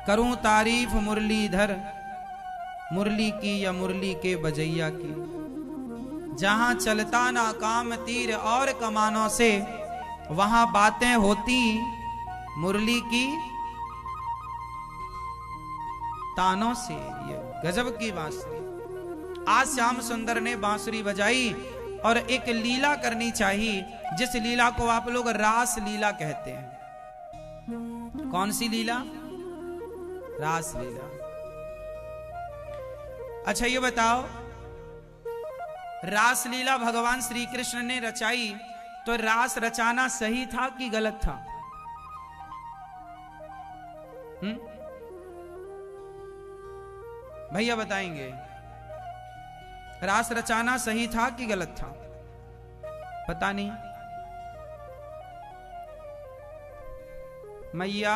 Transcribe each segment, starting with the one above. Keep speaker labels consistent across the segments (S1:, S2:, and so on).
S1: करूं तारीफ मुरलीधर, मुरली की या मुरली के बजैया की। जहां चलता ना काम तीर और कमानों से, वहां बातें होती मुरली की तानों से। ये गजब की बांसुरी। आज श्याम सुंदर ने बांसुरी बजाई और एक लीला करनी चाहिए, जिस लीला को आप लोग रास लीला कहते हैं। कौन सी लीला? रास लीला। अच्छा ये बताओ, रास लीला भगवान श्री कृष्ण ने रचाई, तो रास रचाना सही था कि गलत था? भैया बताएंगे, रास रचाना सही था कि गलत था? पता नहीं। मैया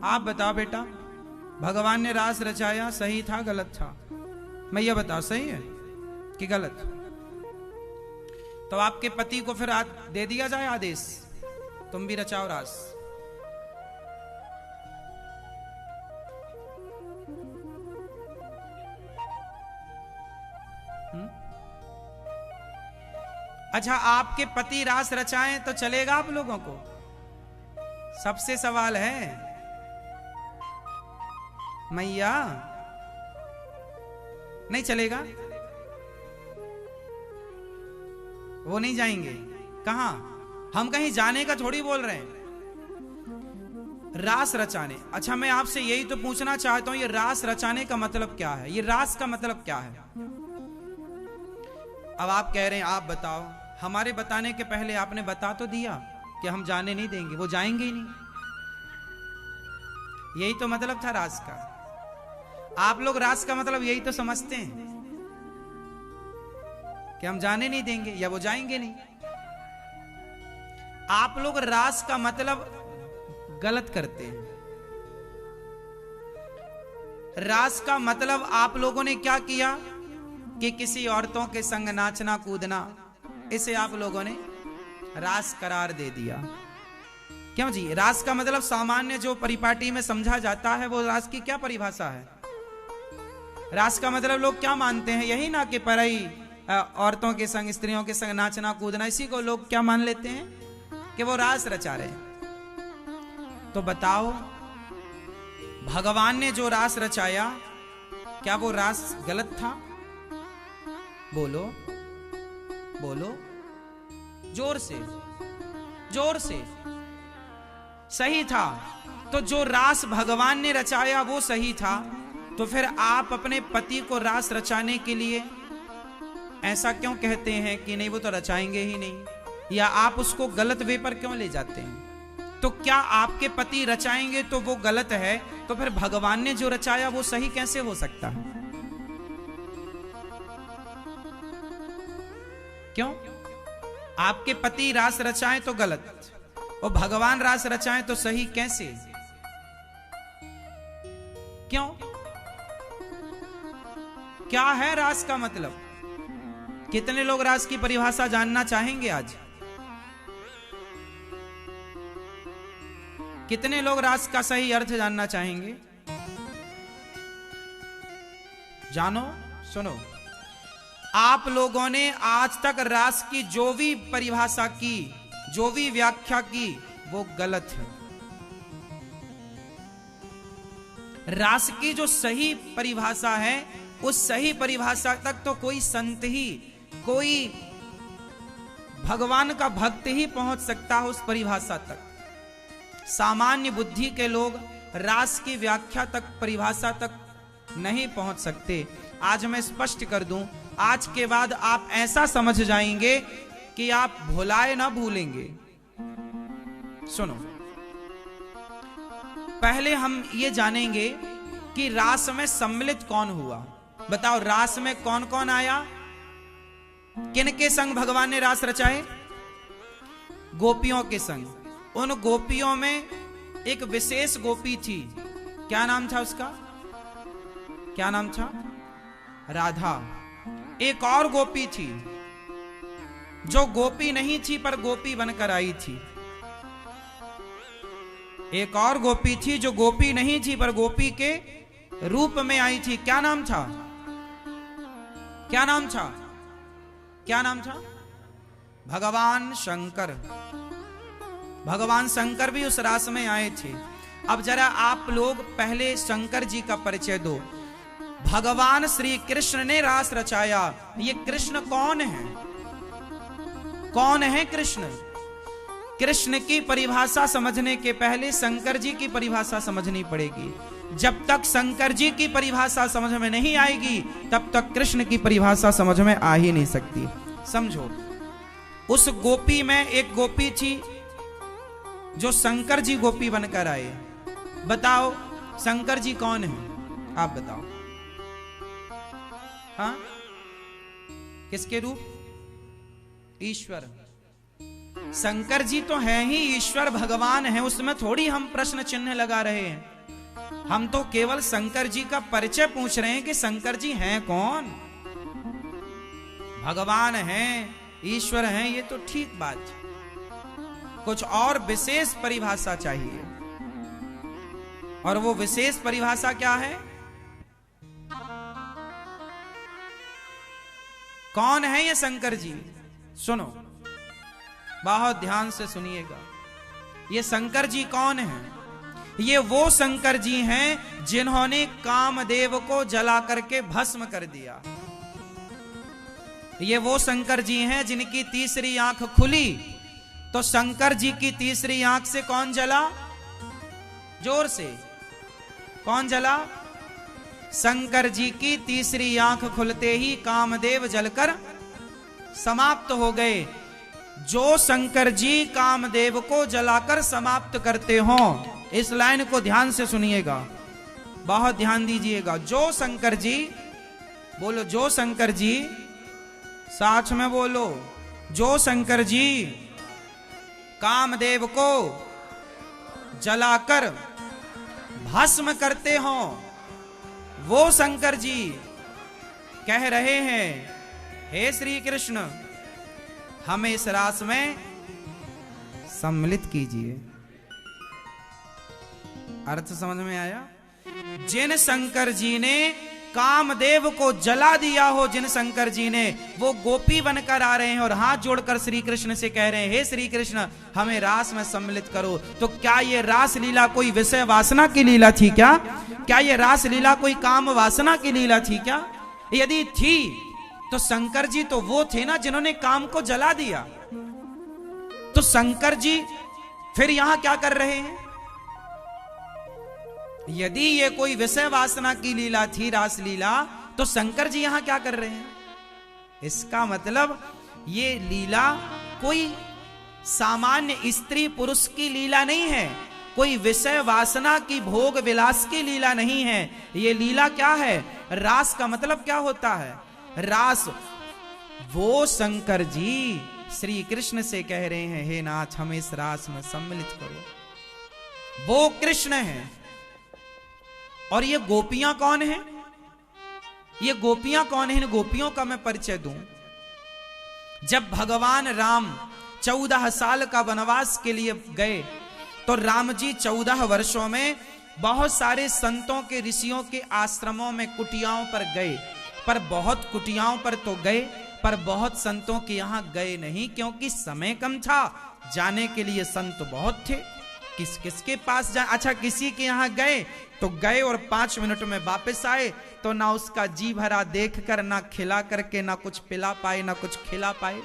S1: आप बताओ बेटा, भगवान ने रास रचाया, सही था गलत था? मैया बताओ, सही है कि गलत? तो आपके पति को फिर दे दिया जाए आदेश, तुम भी रचाओ रास। अच्छा, आपके पति रास रचाएं तो चलेगा आप लोगों को? सबसे सवाल है मैया, नहीं चलेगा? वो नहीं जाएंगे? कहां? हम कहीं जाने का थोड़ी बोल रहे हैं, रास रचाने। अच्छा मैं आपसे यही तो पूछना चाहता हूं, ये रास रचाने का मतलब क्या है? ये रास का मतलब क्या है? अब आप कह रहे हैं आप बताओ। हमारे बताने के पहले आपने बता तो दिया कि हम जाने नहीं देंगे, वो जाएंगे ही नहीं। यही तो मतलब था रास का। आप लोग रास का मतलब यही तो समझते हैं कि हम जाने नहीं देंगे या वो जाएंगे नहीं। आप लोग रास का मतलब गलत करते हैं। रास का मतलब आप लोगों ने क्या किया कि किसी औरतों के संग नाचना कूदना, इसे आप लोगों ने रास करार दे दिया। क्यों जी? रास का मतलब सामान्य जो परिपाटी में समझा जाता है, वो रास की क्या परिभाषा है? रास का मतलब लोग क्या मानते हैं? यही ना कि परई औरतों के संग, स्त्रियों के संग नाचना कूदना, इसी को लोग क्या मान लेते हैं कि वो रास रचा रहे हैं। तो बताओ, भगवान ने जो रास रचाया, क्या वो रास गलत था? बोलो बोलो, जोर से, जोर से। सही था। तो जो रास भगवान ने रचाया वो सही था, तो फिर आप अपने पति को रास रचाने के लिए ऐसा क्यों कहते हैं कि नहीं वो तो रचाएंगे ही नहीं, या आप उसको गलत वे पर क्यों ले जाते हैं? तो क्या आपके पति रचाएंगे तो वो गलत है, तो फिर भगवान ने जो रचाया वो सही कैसे हो सकता है? क्यों? आपके पति रास रचाएं तो गलत, और भगवान रास रचाएं तो सही कैसे? क्यों? क्या है रास का मतलब? कितने लोग रास की परिभाषा जानना चाहेंगे आज? कितने लोग रास का सही अर्थ जानना चाहेंगे? जानो, सुनो, आप लोगों ने आज तक रास की जो भी परिभाषा की, जो भी व्याख्या की, वो गलत है। रास की जो सही परिभाषा है, उस सही परिभाषा तक तो कोई संत ही, कोई भगवान का भक्त ही पहुंच सकता है उस परिभाषा तक। सामान्य बुद्धि के लोग रास की व्याख्या तक, परिभाषा तक नहीं पहुंच सकते। आज मैं स्पष्ट कर दूं, आज के बाद आप ऐसा समझ जाएंगे कि आप भुलाए ना भूलेंगे। सुनो, पहले हम ये जानेंगे कि रास में सम्मिलित कौन हुआ। बताओ, रास में कौन कौन आया? किन के संग भगवान ने रास रचाए? गोपियों के संग। उन गोपियों में एक विशेष गोपी थी, क्या नाम था उसका? क्या नाम था? राधा। एक और गोपी थी जो गोपी नहीं थी पर गोपी बनकर आई थी, एक और गोपी थी जो गोपी नहीं थी पर गोपी के रूप में आई थी। क्या नाम था? क्या नाम था? क्या नाम था? भगवान शंकर। भगवान शंकर भी उस रास में आए थे। अब जरा आप लोग पहले शंकर जी का परिचय दो। भगवान श्री कृष्ण ने रास रचाया। ये कृष्ण कौन है? कौन है कृष्ण? कृष्ण की परिभाषा समझने के पहले शंकर जी की परिभाषा समझनी पड़ेगी। जब तक शंकर जी की परिभाषा समझ में नहीं आएगी तब तक कृष्ण की परिभाषा समझ में आ ही नहीं सकती। समझो, उस गोपी में एक गोपी थी जो शंकर जी गोपी बनकर आए। बताओ शंकर जी कौन है? आप बताओ। हाँ, किसके रूप? ईश्वर। शंकर जी तो है ही ईश्वर, भगवान है, उसमें थोड़ी हम प्रश्न चिन्ह लगा रहे हैं। हम तो केवल शंकर जी का परिचय पूछ रहे हैं कि शंकर जी हैं कौन। भगवान हैं, ईश्वर हैं, ये तो ठीक बात है। कुछ और विशेष परिभाषा चाहिए, और वो विशेष परिभाषा क्या है? कौन है ये शंकर जी? सुनो, बहुत ध्यान से सुनिएगा। ये शंकर जी कौन है? ये वो शंकर जी हैं जिन्होंने कामदेव को जला करके भस्म कर दिया। ये वो शंकर जी हैं जिनकी तीसरी आंख खुली। तो शंकर जी की तीसरी आंख से कौन जला? जोर से, कौन जला? शंकर जी की तीसरी आंख खुलते ही कामदेव जलकर समाप्त हो गए। जो शंकर जी कामदेव को जलाकर समाप्त करते हो, इस लाइन को ध्यान से सुनिएगा, बहुत ध्यान दीजिएगा। जो शंकर जी, बोलो जो शंकर जी, साथ में बोलो, जो शंकर जी कामदेव को जलाकर भस्म करते हो, वो शंकर जी कह रहे हैं, हे श्री कृष्ण हमें इस रास में सम्मिलित कीजिए। अर्थ समझ में आया? जिन शंकर जी ने कामदेव को जला दिया हो, जिन शंकर जी ने, वो गोपी बनकर आ रहे हैं और हाथ जोड़कर श्री कृष्ण से कह रहे हैं, हे श्री कृष्ण हमें रास में सम्मिलित करो। तो क्या ये रास लीला कोई विषय वासना की लीला थी क्या? क्या ये रास लीला कोई काम वासना की लीला थी क्या? यदि थी तो शंकर जी तो वो थे ना जिन्होंने काम को जला दिया। तो शंकर जी फिर यहां क्या कर रहे हैं? यदि ये कोई विषय वासना की लीला थी, रास लीला, तो शंकर जी यहां क्या कर रहे हैं? इसका मतलब ये लीला कोई सामान्य स्त्री पुरुष की लीला नहीं है, कोई विषय वासना की भोग विलास की लीला नहीं है। ये लीला क्या है? रास का मतलब क्या होता है? रास। वो शंकर जी श्री कृष्ण से कह रहे हैं, हे नाथ हमें इस रास में सम्मिलित करो। वो कृष्ण है। और ये गोपियां कौन है? ये गोपियां कौन है? इन गोपियों का मैं परिचय दूं। जब भगवान राम 14 साल का वनवास के लिए गए तो राम जी 14 वर्षों में बहुत सारे संतों के, ऋषियों के आश्रमों में, कुटियाओं पर गए। पर बहुत कुटियाओं पर तो गए, पर बहुत संतों के यहां गए नहीं, क्योंकि समय कम था। जाने के लिए संत बहुत थे, किस किस के पास जाए? अच्छा, किसी के यहां गए तो गए और 5 मिनट में वापस आए तो ना उसका जी भरा देखकर, ना खिला करके, ना कुछ पिला पाए, ना कुछ खिला पाए।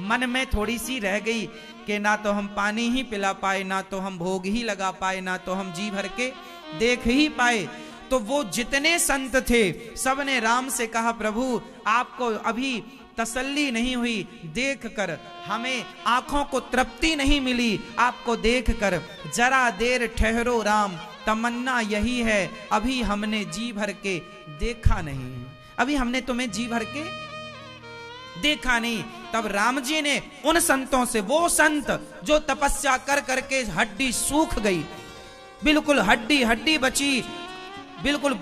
S1: मन में थोड़ी सी रह गई कि ना तो हम पानी ही पिला पाए, ना तो हम भोग ही लगा पाए, ना तो हम जी भर के देख ही पाए। तो वो जितने संत थे सबने राम से कहा, प्रभु आपको अभी तसल्ली नहीं हुई, देखकर हमें आंखों को तृप्ति नहीं मिली, आपको देखकर जरा देर ठहरो राम, तमन्ना यही है, अभी हमने जी भर के देखा नहीं, अभी हमने तुम्हें जी भर के देखा नहीं। तब राम जी ने उन संतों से, वो संत जो तपस्या कर करके हड्डी सूख गई, बिल्कुल हड्डी हड्डी बची, बिल्कुल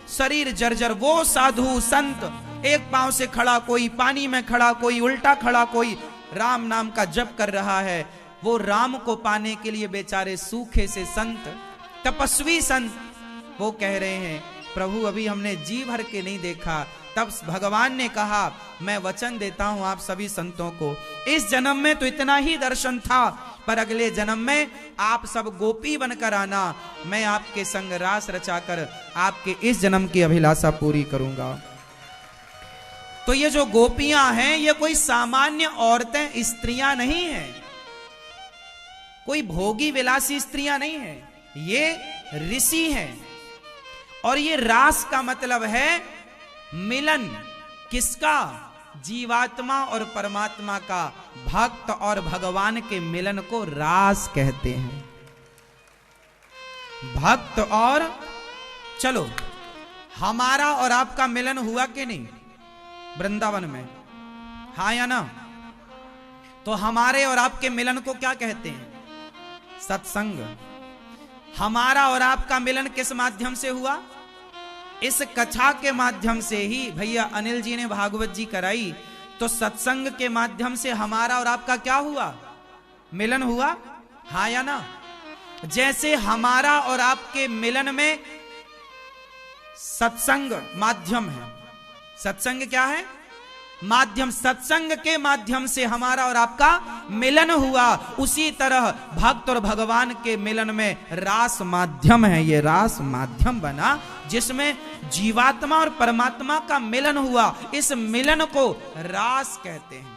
S1: शरीर जर्जर, वो साधु संत, एक पांव से खड़ा, कोई पानी में खड़ा, कोई उल्टा खड़ा, कोई राम नाम का जप कर रहा है, वो राम को पाने के लिए बेचारे सूखे से संत, तपस्वी संत, वो कह रहे हैं प्रभु अभी हमने जी भर के नहीं देखा। तब भगवान ने कहा मैं वचन देता हूं आप सभी संतों को, इस जन्म में तो इतना ही दर्शन था, पर अगले जन्म में आप सब गोपी बनकर आना, मैं आपके संग रास रचाकर आपके इस जन्म की अभिलाषा पूरी करूंगा। तो ये जो गोपियां हैं ये कोई सामान्य औरतें, स्त्रियां नहीं हैं, कोई भोगी विलासी स्त्रियां नहीं हैं, ये ऋषि हैं। और ये रास का मतलब है मिलन, किसका? जीवात्मा और परमात्मा का, भक्त और भगवान के मिलन को रास कहते हैं। भक्त और, चलो हमारा और आपका मिलन हुआ कि नहीं वृंदावन में, हाँ या ना? तो हमारे और आपके मिलन को क्या कहते हैं? सत्संग। हमारा और आपका मिलन किस माध्यम से हुआ? इस कथा के माध्यम से ही। भैया अनिल जी ने भागवत जी कराई, तो सत्संग के माध्यम से हमारा और आपका क्या हुआ? मिलन हुआ, हाँ या ना? जैसे हमारा और आपके मिलन में सत्संग माध्यम है। सत्संग क्या है? माध्यम। सत्संग के माध्यम से हमारा और आपका मिलन हुआ, उसी तरह भक्त और भगवान के मिलन में रास माध्यम है। ये रास माध्यम बना जिसमें जीवात्मा और परमात्मा का मिलन हुआ, इस मिलन को रास कहते हैं।